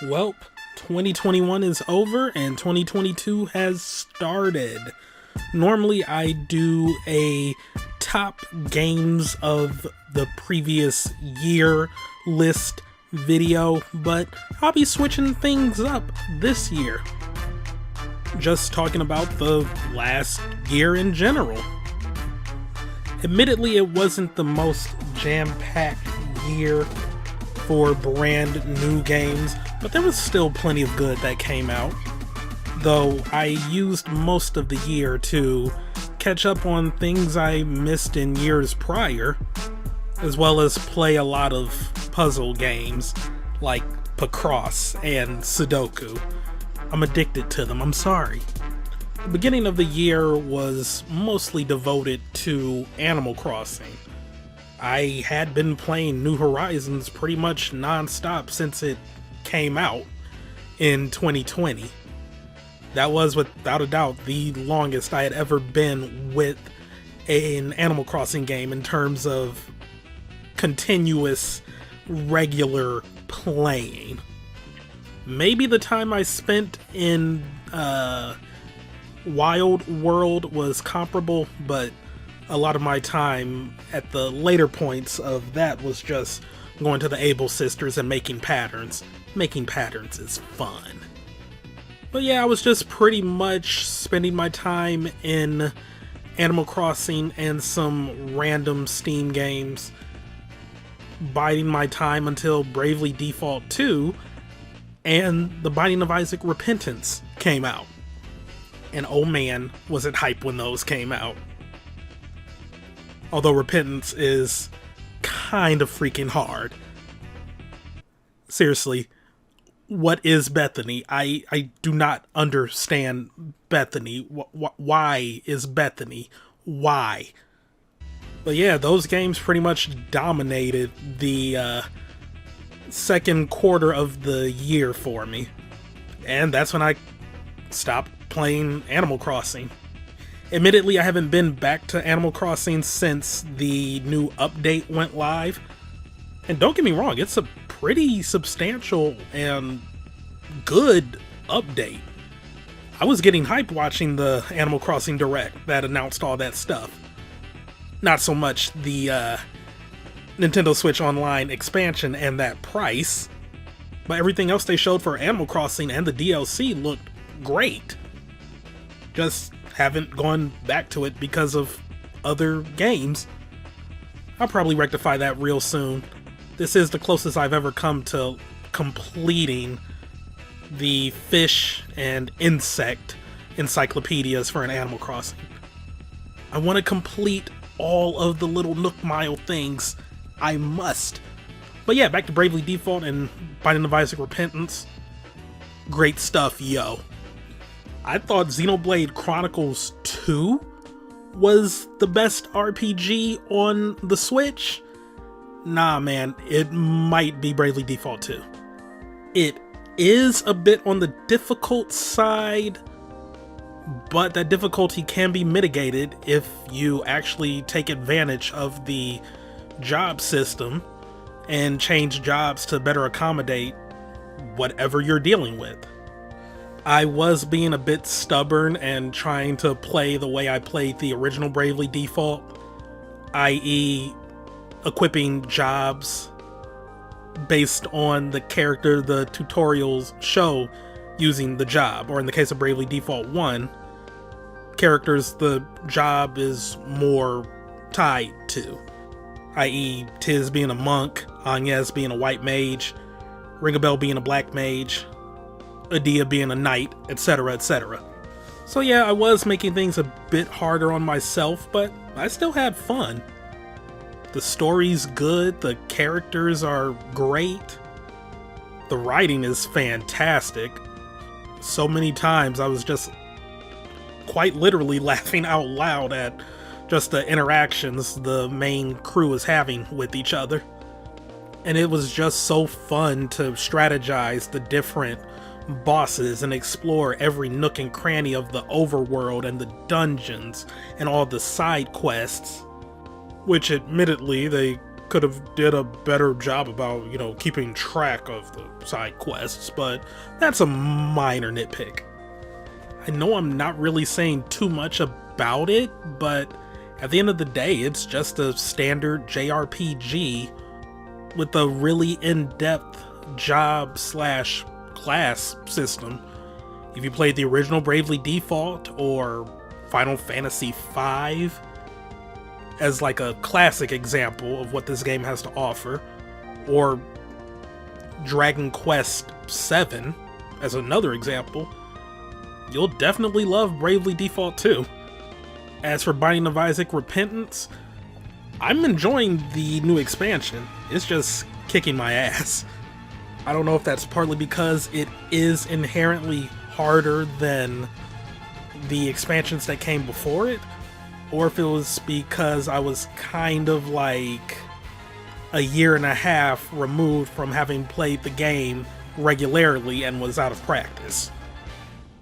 Welp, 2021 is over and 2022 has started. Normally I do a top games of the previous year list video, but I'll be switching things up this year. Just talking about the last year in general. Admittedly, it wasn't the most jam-packed year for brand new games, but there was still plenty of good that came out. Though I used most of the year to catch up on things I missed in years prior, as well as play a lot of puzzle games like Picross and Sudoku. I'm addicted to them, I'm sorry. The beginning of the year was mostly devoted to Animal Crossing. I had been playing New Horizons pretty much non-stop since it came out in 2020. That was without a doubt the longest I had ever been with an Animal Crossing game in terms of continuous, regular playing. Maybe the time I spent in Wild World was comparable, but a lot of my time at the later points of that was just going to the Able Sisters and making patterns. Making patterns is fun. But yeah, I was just pretty much spending my time in Animal Crossing and some random Steam games, biding my time until Bravely Default 2 and The Binding of Isaac Repentance came out. And oh man, was it hype when those came out. Although Repentance is kind of freaking hard. Seriously, what is Bethany? I do not understand Bethany. Why is Bethany? Why? But yeah, those games pretty much dominated the second quarter of the year for me. And that's when I stopped playing Animal Crossing. Admittedly, I haven't been back to Animal Crossing since the new update went live. And don't get me wrong, it's a pretty substantial and good update. I was getting hyped watching the Animal Crossing Direct that announced all that stuff. Not so much the Nintendo Switch Online expansion and that price, but everything else they showed for Animal Crossing and the DLC looked great. Just haven't gone back to it because of other games. I'll probably rectify that real soon. This is the closest I've ever come to completing the fish and insect encyclopedias for an Animal Crossing. I want to complete all of the little Nook Mile things. I must. But yeah, back to Bravely Default and Binding of Isaac Repentance. Great stuff, yo. I thought Xenoblade Chronicles 2 was the best RPG on the Switch. Nah, man, it might be Bravely Default 2. It is a bit on the difficult side, but that difficulty can be mitigated if you actually take advantage of the job system and change jobs to better accommodate whatever you're dealing with. I was being a bit stubborn and trying to play the way I played the original Bravely Default, i.e. equipping jobs based on the character the tutorials show using the job, or in the case of Bravely Default 1, characters the job is more tied to, i.e. Tiz being a monk, Agnes being a white mage, Ringabel being a black mage, Adia being a knight, etc, etc. So yeah, I was making things a bit harder on myself, but I still had fun. The story's good, the characters are great, the writing is fantastic. So many times I was just quite literally laughing out loud at just the interactions the main crew is having with each other. And it was just so fun to strategize the different bosses and explore every nook and cranny of the overworld and the dungeons and all the side quests, which admittedly they could have did a better job about, you know, keeping track of the side quests, but that's a minor nitpick. I know I'm not really saying too much about it, but at the end of the day, it's just a standard JRPG with a really in-depth job/class system. If you played the original Bravely Default or Final Fantasy V as like a classic example of what this game has to offer, or Dragon Quest VII as another example, you'll definitely love Bravely Default 2. As for Binding of Isaac Repentance, I'm enjoying the new expansion. It's just kicking my ass. I don't know if that's partly because it is inherently harder than the expansions that came before it, or if it was because I was kind of like a year and a half removed from having played the game regularly and was out of practice.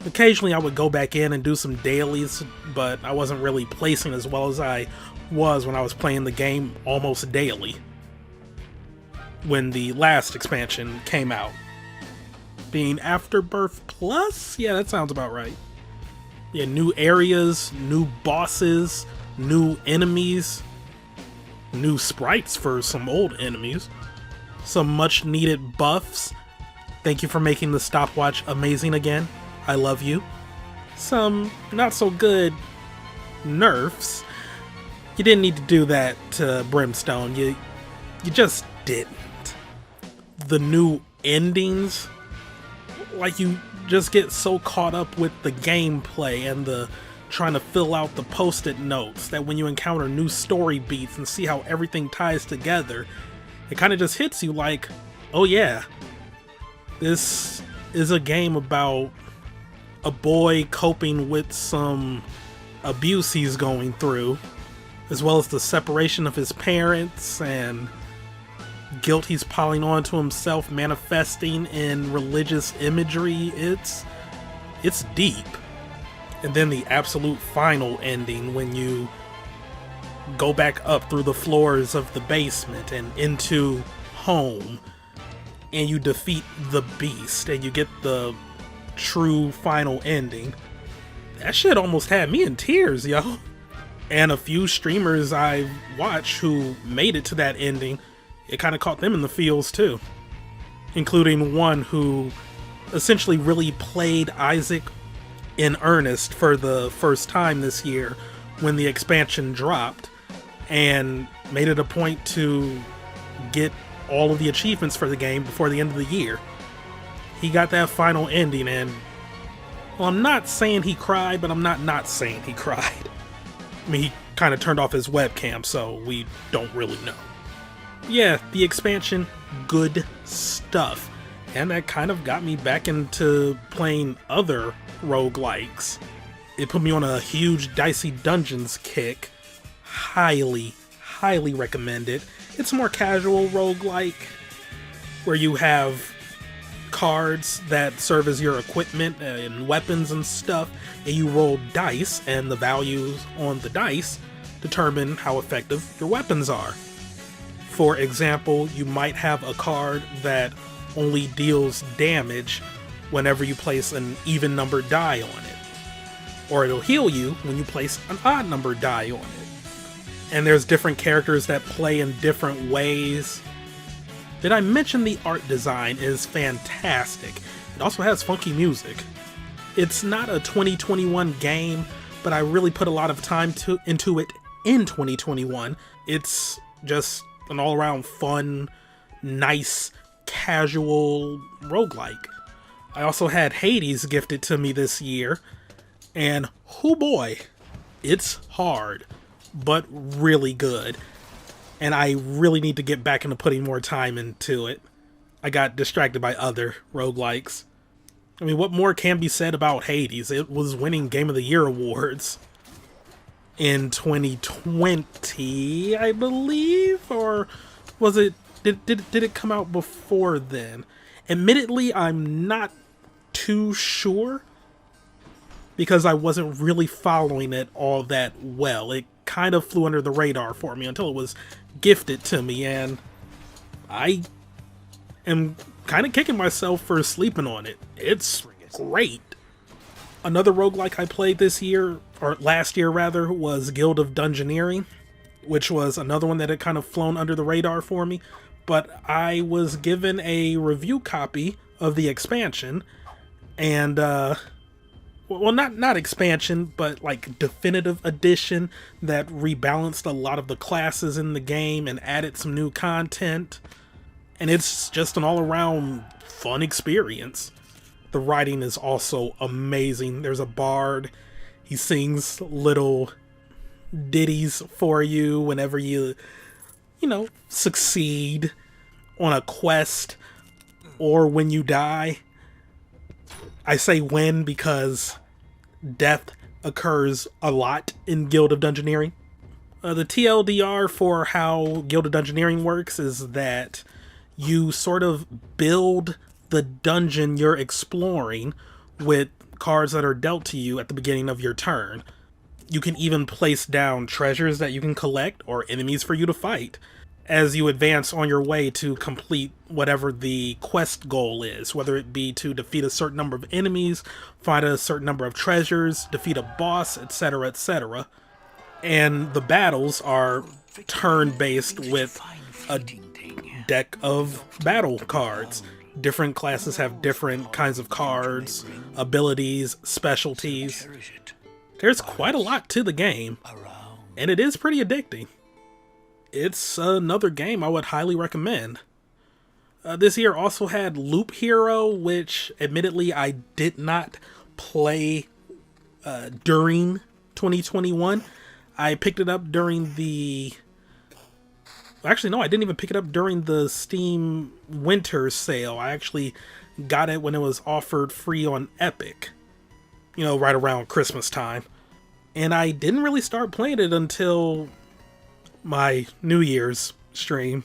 Occasionally I would go back in and do some dailies, but I wasn't really placing as well as I was when I was playing the game almost daily when the last expansion came out. Being Afterbirth Plus? Yeah, that sounds about right. Yeah, new areas, new bosses, new enemies, new sprites for some old enemies, some much needed buffs. Thank you for making the stopwatch amazing again. I love you. Some not so good nerfs. You didn't need to do that to Brimstone. You just didn't. The new endings, like, you just get so caught up with the gameplay and the trying to fill out the post-it notes that when you encounter new story beats and see how everything ties together, it kind of just hits you like, oh yeah, this is a game about a boy coping with some abuse he's going through, as well as the separation of his parents and guilt he's piling onto himself, manifesting in religious imagery. It's deep. And then the absolute final ending when you go back up through the floors of the basement and into home, and you defeat the beast and you get the true final ending. That shit almost had me in tears, yo. And a few streamers I watched who made it to that ending, it kind of caught them in the feels too. Including one who essentially really played Isaac in earnest for the first time this year when the expansion dropped, and made it a point to get all of the achievements for the game before the end of the year. He got that final ending, and, well, I'm not saying he cried, but I'm not saying he cried. I mean, he kind of turned off his webcam, so we don't really know. Yeah, the expansion, good stuff. And that kind of got me back into playing other roguelikes. It put me on a huge Dicey Dungeons kick. Highly recommend it. It's a more casual roguelike, where you have cards that serve as your equipment and weapons and stuff, and you roll dice, and the values on the dice determine how effective your weapons are. For example, you might have a card that only deals damage whenever you place an even numbered die on it, or it'll heal you when you place an odd numbered die on it. And there's different characters that play in different ways. Did I mention the art design is fantastic? It also has funky music. It's not a 2021 game, but I really put a lot of time into it in 2021. It's just an all-around fun, nice, casual roguelike. I also had Hades gifted to me this year, and oh boy, it's hard, but really good. And I really need to get back into putting more time into it. I got distracted by other roguelikes. I mean, what more can be said about Hades? It was winning Game of the Year awards in 2020, I believe? Or was it... Did it come out before then? Admittedly, I'm not too sure, because I wasn't really following it all that well. It kind of flew under the radar for me until it was gifted to me, and I am kind of kicking myself for sleeping on it. It's great. Another roguelike I played this year, or last year rather, was Guild of Dungeoneering, which was another one that had kind of flown under the radar for me, but I was given a review copy of the expansion, and well, not expansion, but like definitive edition that rebalanced a lot of the classes in the game and added some new content, and it's just an all-around fun experience. The writing is also amazing. There's a bard. He sings little ditties for you whenever you succeed on a quest or when you die. I say when because death occurs a lot in Guild of Dungeoneering. The TLDR for how Guild of Dungeoneering works is that you sort of build the dungeon you're exploring with cards that are dealt to you at the beginning of your turn. You can even place down treasures that you can collect or enemies for you to fight as you advance on your way to complete whatever the quest goal is, whether it be to defeat a certain number of enemies, find a certain number of treasures, defeat a boss, etc., etc. And the battles are turn-based with a deck of battle cards. Different classes have different kinds of cards, abilities, specialties. There's quite a lot to the game, and it is pretty addicting. It's another game I would highly recommend. This year also had Loop Hero, which admittedly I did not play during 2021. I picked it up during the... Actually, no, I didn't even pick it up during the Steam Winter Sale. I actually got it when it was offered free on Epic, right around Christmas time. And I didn't really start playing it until my New Year's stream,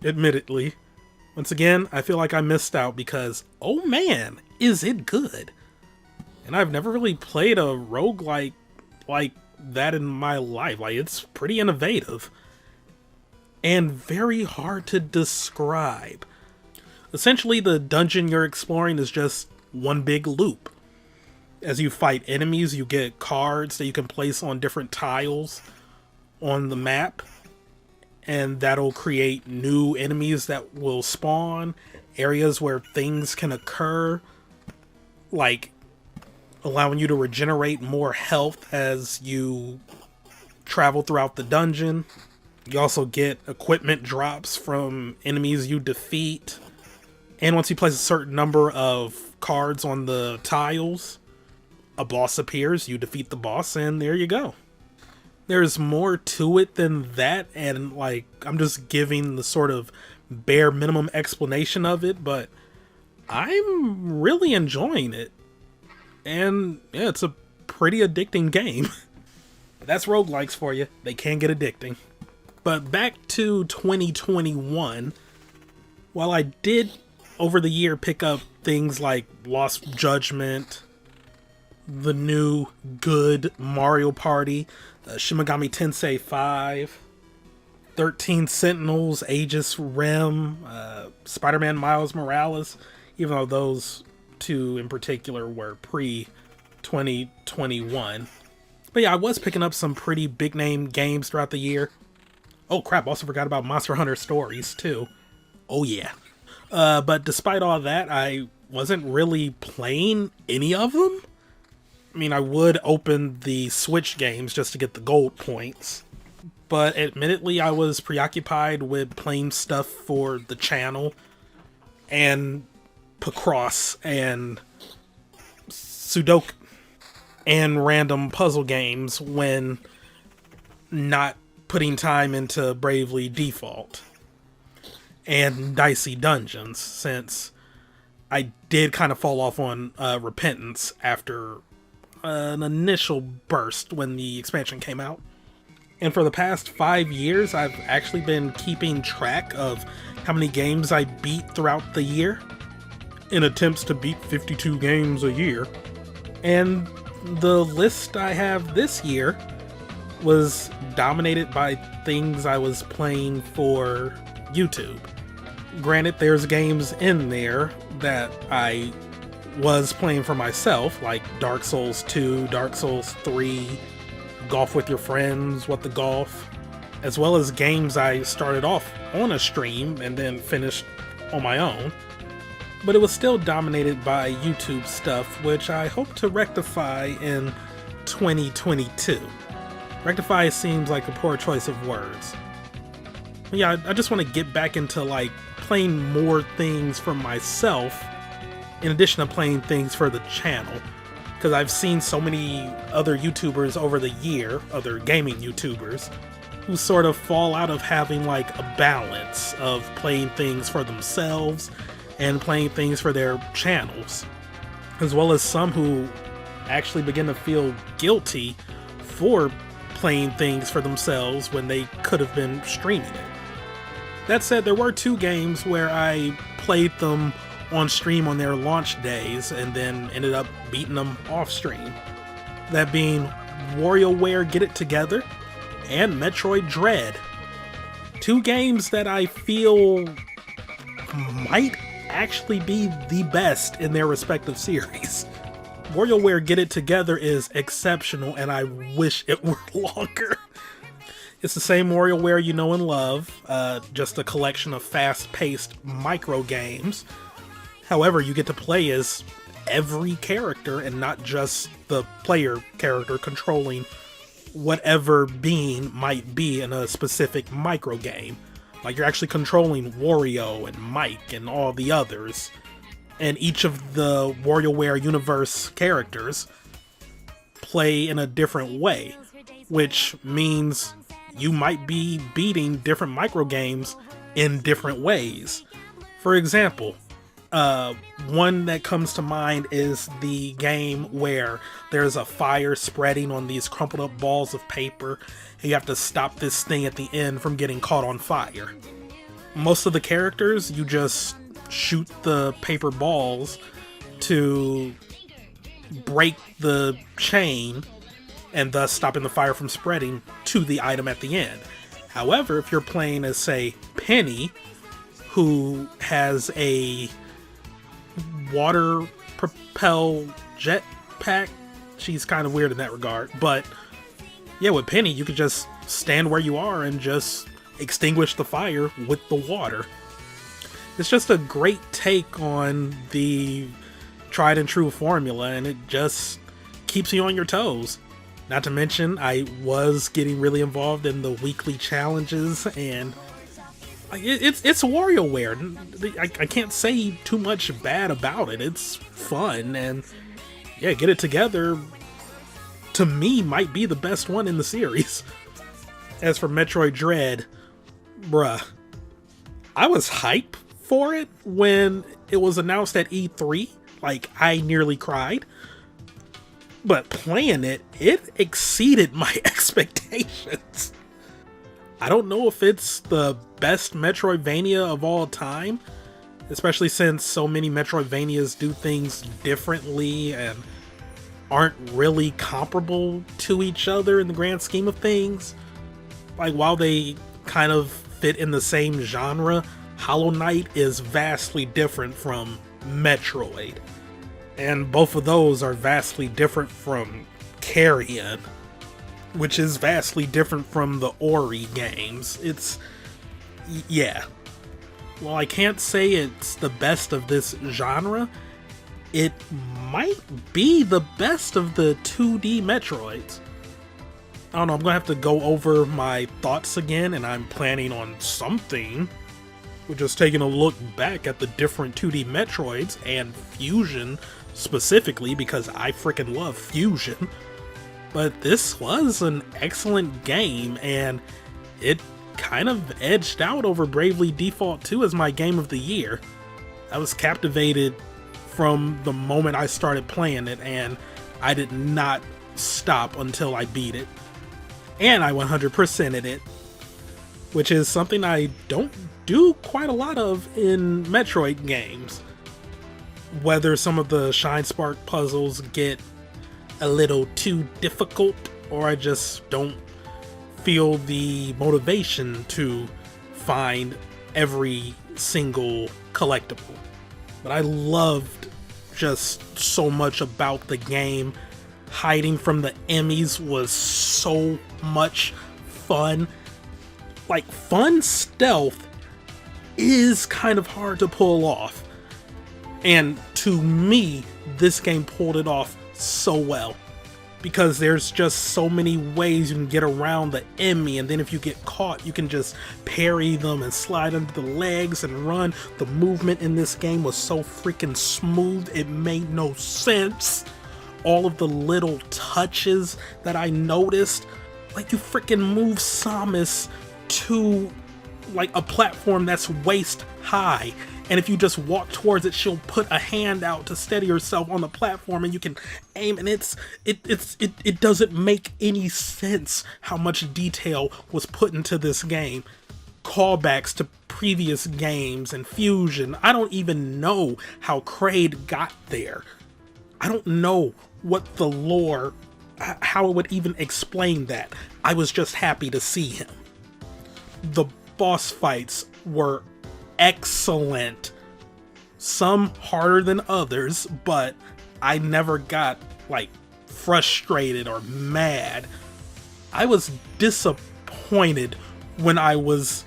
admittedly. Once again, I feel like I missed out because, oh man, is it good. And I've never really played a roguelike like that in my life. Like, it's pretty innovative and very hard to describe. Essentially, the dungeon you're exploring is just one big loop. As you fight enemies, you get cards that you can place on different tiles on the map, and that'll create new enemies that will spawn, areas where things can occur, like allowing you to regenerate more health as you travel throughout the dungeon. You also get equipment drops from enemies you defeat, and once you place a certain number of cards on the tiles, a boss appears, you defeat the boss, and there you go. There's more to it than that, and I'm just giving the sort of bare minimum explanation of it, but I'm really enjoying it. And yeah, it's a pretty addicting game. That's roguelikes for you. They can get addicting. But back to 2021, while I did over the year pick up things like Lost Judgment, the new good Mario Party, Shin Megami Tensei 5, 13 Sentinels, Aegis Rim, Spider-Man Miles Morales, even though those two in particular were pre-2021. But yeah, I was picking up some pretty big-name games throughout the year. Oh crap, also forgot about Monster Hunter Stories, too. Oh yeah. But despite all that, I wasn't really playing any of them. I mean, I would open the Switch games just to get the gold points, but admittedly I was preoccupied with playing stuff for the channel and Picross and Sudoku and random puzzle games when not putting time into Bravely Default and Dicey Dungeons, since I did kind of fall off on Repentance after an initial burst when the expansion came out. And for the past 5 years, I've actually been keeping track of how many games I beat throughout the year in attempts to beat 52 games a year. And the list I have this year was dominated by things I was playing for YouTube. Granted, there's games in there that I was playing for myself, like Dark Souls 2, Dark Souls 3, Golf with Your Friends, What the Golf, as well as games I started off on a stream and then finished on my own. But it was still dominated by YouTube stuff, which I hope to rectify in 2022. Rectify seems like a poor choice of words. But yeah, I just want to get back into like playing more things for myself in addition to playing things for the channel, because I've seen so many other YouTubers over the year, other gaming YouTubers, who sort of fall out of having like a balance of playing things for themselves and playing things for their channels, as well as some who actually begin to feel guilty for playing things for themselves when they could have been streaming it. That said, there were 2 games where I played them on stream on their launch days and then ended up beating them off stream. That being WarioWare Get It Together and Metroid Dread. 2 games that I feel might actually be the best in their respective series. WarioWare Get It Together is exceptional, and I wish it were longer. It's the same WarioWare you know and love, just a collection of fast-paced micro games. However, you get to play as every character and not just the player character controlling whatever being might be in a specific micro game. Like, you're actually controlling Wario and Mike and all the others. And each of the WarioWare universe characters play in a different way, which means you might be beating different micro games in different ways. For example, one that comes to mind is the game where there's a fire spreading on these crumpled up balls of paper, and you have to stop this thing at the end from getting caught on fire. Most of the characters, you just shoot the paper balls to break the chain and thus stopping the fire from spreading to the item at the end. However, if you're playing as, say, Penny, who has a water propel jetpack, she's kind of weird in that regard, but yeah, with Penny, you could just stand where you are and just extinguish the fire with the water. It's just a great take on the tried and true formula, and it just keeps you on your toes. Not to mention, I was getting really involved in the weekly challenges, and it's WarioWare. I can't say too much bad about it. It's fun, and yeah, Get It Together, to me, might be the best one in the series. As for Metroid Dread, bruh, I was hype for it when it was announced at E3. Like, I nearly cried. But playing it, it exceeded my expectations. I don't know if it's the best Metroidvania of all time, especially since so many Metroidvanias do things differently and aren't really comparable to each other in the grand scheme of things. Like, while they kind of fit in the same genre, Hollow Knight is vastly different from Metroid. And both of those are vastly different from Carrion, which is vastly different from the Ori games. Yeah. While I can't say it's the best of this genre, it might be the best of the 2D Metroids. I don't know, I'm gonna have to go over my thoughts again, and I'm planning on something. We're just taking a look back at the different 2D Metroids and Fusion specifically, because I freaking love Fusion. But this was an excellent game, and it kind of edged out over Bravely Default 2 as my game of the year. I was captivated from the moment I started playing it, and I did not stop until I beat it. And I 100%ed it, which is something I don't do quite a lot of in Metroid games. Whether some of the Shine Spark puzzles get a little too difficult, or I just don't feel the motivation to find every single collectible. But I loved just so much about the game. Hiding from the Emmys was so much fun. Like, fun stealth is kind of hard to pull off. And to me, this game pulled it off so well. Because there's just so many ways you can get around the enemy, and then if you get caught, you can just parry them and slide under the legs and run. The movement in this game was so freaking smooth, it made no sense. All of the little touches that I noticed, like you freaking move Samus to like a platform that's waist high, and if you just walk towards it, she'll put a hand out to steady herself on the platform, and you can aim. And it doesn't make any sense how much detail was put into this game. Callbacks to previous games and fusion. I don't even know how Kraid got there. I don't know what the lore, how it would even explain that. I was just happy to see him. The boss fights were excellent. Some harder than others, but I never got like frustrated or mad. I was disappointed when I was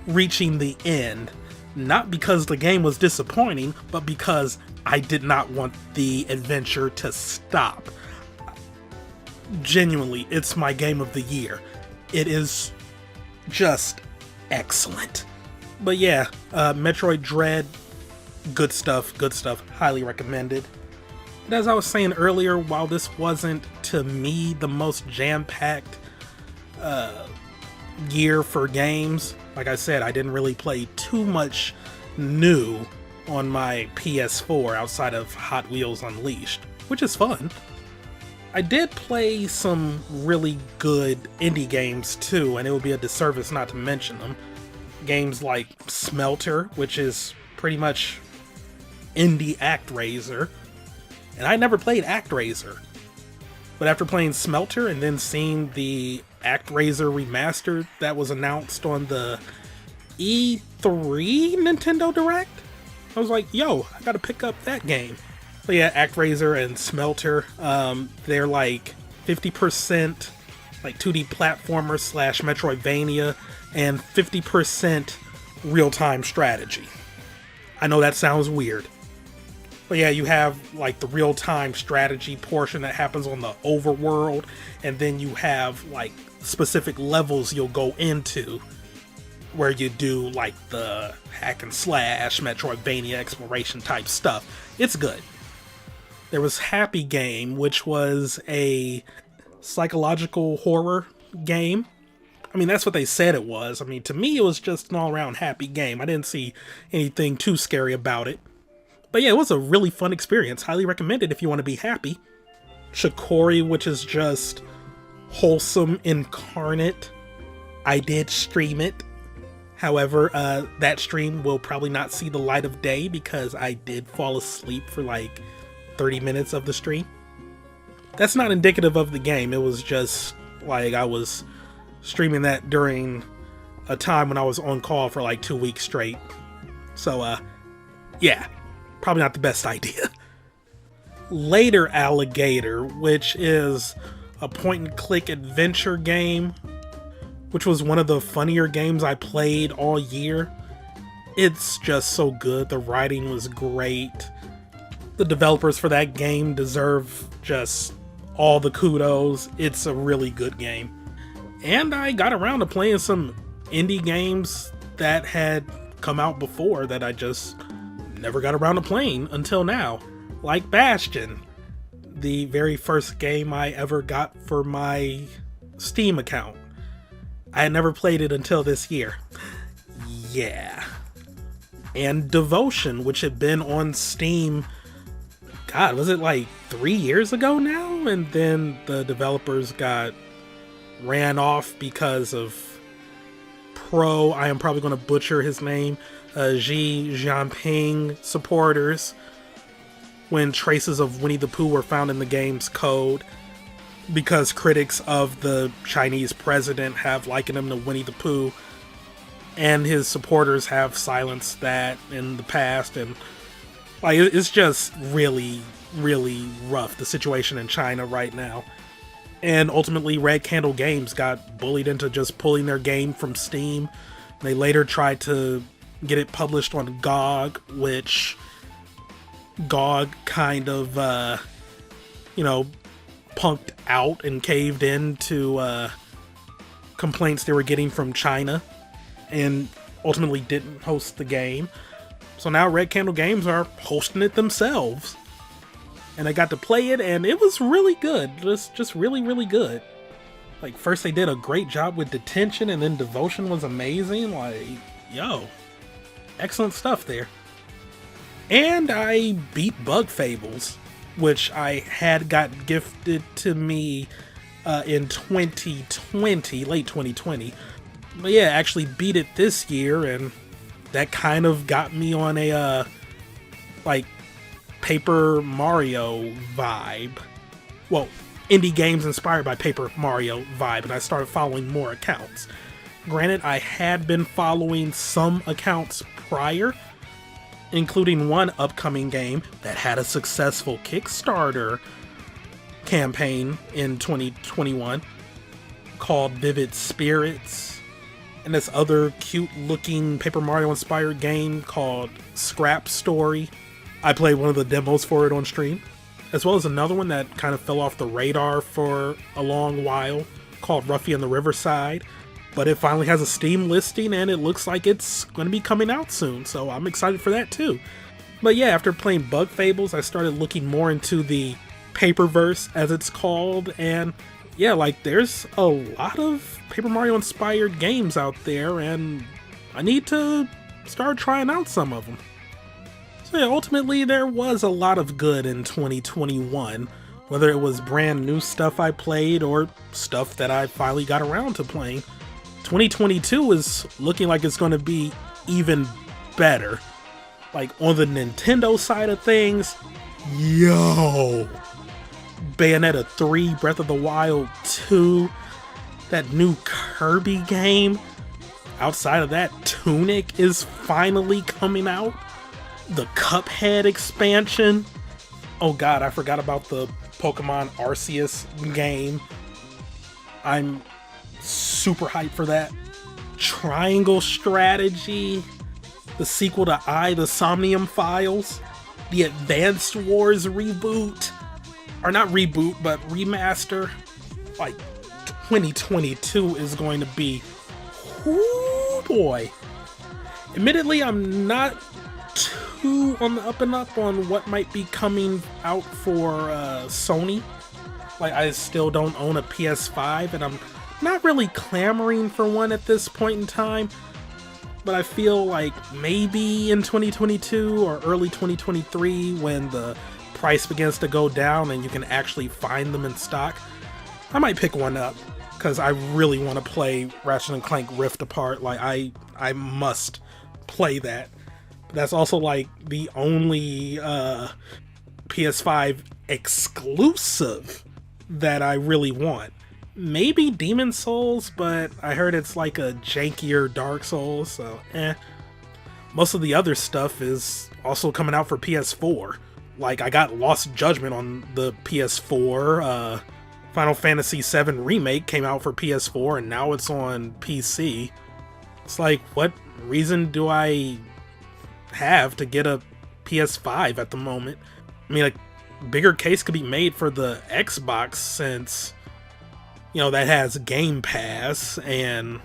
reaching the end, not because the game was disappointing, but because I did not want the adventure to stop. Genuinely, it's my game of the year. It is just excellent. But yeah, Metroid Dread, good stuff, highly recommended. And as I was saying earlier, while this wasn't, to me, the most jam-packed year for games, like I said, I didn't really play too much new on my PS4 outside of Hot Wheels Unleashed, which is fun. I did play some really good indie games too, and it would be a disservice not to mention them. Games like Smelter, which is pretty much indie ActRaiser, and I never played ActRaiser. But after playing Smelter and then seeing the ActRaiser remastered that was announced on the E3 Nintendo Direct, I was like, yo, I gotta pick up that game. But yeah, ActRaiser and Smelter, they're like 50% like 2D platformer / Metroidvania, and 50% real-time strategy. I know that sounds weird. But yeah, you have like the real-time strategy portion that happens on the overworld, and then you have like specific levels you'll go into where you do like the hack and slash, Metroidvania exploration type stuff. It's good. There was Happy Game, which was a psychological horror game. I mean, that's what they said it was. I mean, to me, it was just an all-around happy game. I didn't see anything too scary about it. But yeah, it was a really fun experience. Highly recommended if you want to be happy. Shikori, which is just wholesome incarnate. I did stream it. However, that stream will probably not see the light of day because I did fall asleep for like 30 minutes of the stream. That's not indicative of the game. It was just like I was streaming that during a time when I was on call for like 2 weeks straight. So, yeah, probably not the best idea. Later Alligator, which is a point-and-click adventure game, which was one of the funnier games I played all year. It's just so good. The writing was great. The developers for that game deserve just all the kudos. It's a really good game. And I got around to playing some indie games that had come out before that I just never got around to playing until now. Like Bastion, the very first game I ever got for my Steam account. I had never played it until this year. Yeah. And Devotion, which had been on Steam, God, was it like 3 years ago now? And then the developers got ran off because of I am probably going to butcher his name, Xi Jinping supporters. when traces of Winnie the Pooh were found in the game's code, because critics of the Chinese president have likened him to Winnie the Pooh, and his supporters have silenced that in the past, and like it's just really, really rough, the situation in China right now. And ultimately, Red Candle Games got bullied into just pulling their game from Steam. They later tried to get it published on GOG, which GOG kind of, punked out and caved in to complaints they were getting from China, and ultimately didn't host the game. So now Red Candle Games are hosting it themselves. And I got to play it, and it was really good. Just really, really good. Like, first they did a great job with Detention, and then Devotion was amazing. Like, yo, excellent stuff there. And I beat Bug Fables, which I had got gifted to me in 2020, late 2020. But yeah, actually beat it this year, and that kind of got me on a, Paper Mario vibe. Well, indie games inspired by Paper Mario vibe, and I started following more accounts. Granted, I had been following some accounts prior, including one upcoming game that had a successful Kickstarter campaign in 2021 called Vivid Spirits, and this other cute looking Paper Mario inspired game called Scrap Story. I played one of the demos for it on stream, as well as another one that kind of fell off the radar for a long while called Ruffy and the Riverside, but it finally has a Steam listing and it looks like it's going to be coming out soon, so I'm excited for that too. But yeah, after playing Bug Fables, I started looking more into the Paperverse, as it's called, and yeah, like there's a lot of Paper Mario inspired games out there, and I need to start trying out some of them. So yeah, ultimately there was a lot of good in 2021, whether it was brand new stuff I played or stuff that I finally got around to playing. 2022 is looking like it's going to be even better. Like on the Nintendo side of things, yo! Bayonetta 3, Breath of the Wild 2, that new Kirby game. Outside of that, Tunic is finally coming out. The Cuphead expansion. Oh god, I forgot about the Pokemon Arceus game. I'm super hyped for that. Triangle Strategy. The sequel to the Somnium Files. The Advanced Wars reboot. Or not reboot, but remaster. Like, 2022 is going to be... Ooh boy. Admittedly, I'm not too on the up and up on what might be coming out for Sony. Like, I still don't own a PS5, and I'm not really clamoring for one at this point in time. But I feel like maybe in 2022 or early 2023, when the price begins to go down and you can actually find them in stock, I might pick one up, because I really want to play Ratchet & Clank Rift Apart. Like, I must play that. But that's also like the only PS5 exclusive that I really want. Maybe Demon Souls, but I heard it's like a jankier Dark Souls, so Most of the other stuff is also coming out for PS4. Like, I got Lost Judgment on the PS4, Final Fantasy VII Remake came out for PS4, and now it's on PC. It's like, what reason do I have to get a PS5 at the moment? I mean, like, bigger case could be made for the Xbox, since, you know, that has Game Pass and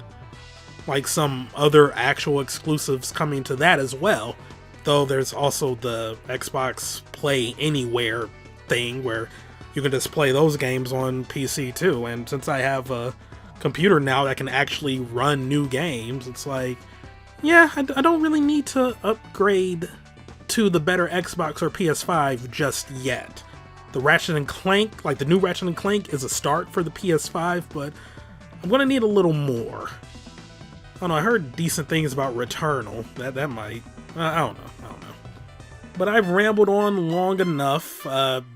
like some other actual exclusives coming to that as well. Though there's also the Xbox Play Anywhere thing where you can just play those games on PC too. And since I have a computer now that can actually run new games, it's like, yeah, I don't really need to upgrade to the better Xbox or PS5 just yet. The Ratchet & Clank, like the new Ratchet & Clank, is a start for the PS5, but I'm gonna need a little more. I don't know, I heard decent things about Returnal. That might, I don't know. but I've rambled on long enough.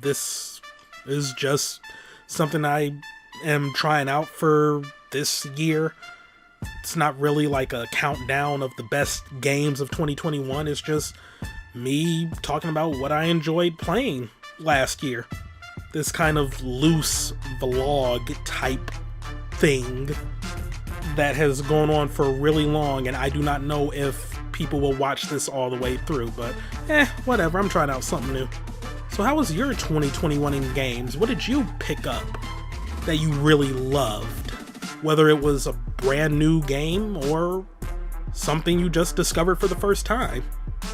This is just something I am trying out for this year. It's not really like a countdown of the best games of 2021. It's just me talking about what I enjoyed playing last year. This kind of loose vlog type thing that has gone on for really long, and I do not know if people will watch this all the way through, but whatever, I'm trying out something new. So how was your 2021 in games? What did you pick up that you really loved? Whether it was a brand new game or something you just discovered for the first time.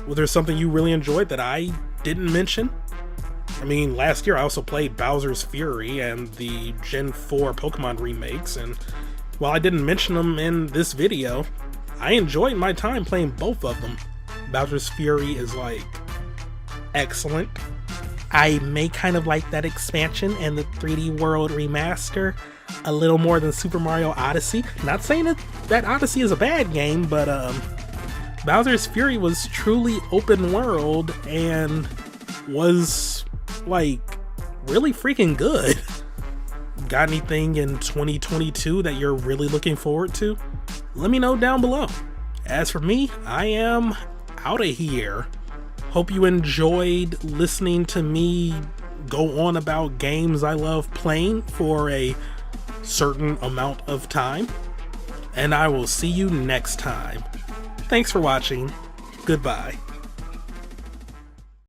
Was there something you really enjoyed that I didn't mention? I mean, last year I also played Bowser's Fury and the Gen 4 Pokemon remakes, and while I didn't mention them in this video, I enjoyed my time playing both of them. Bowser's Fury is like excellent. I may kind of like that expansion and the 3D World remaster a little more than Super Mario Odyssey. Not saying that Odyssey is a bad game, but Bowser's Fury was truly open world and was like really freaking good. Got anything in 2022 that you're really looking forward to? Let me know down below. As for me, I am out of here. Hope you enjoyed listening to me go on about games I love playing for a certain amount of time. And I will see you next time. Thanks for watching. Goodbye.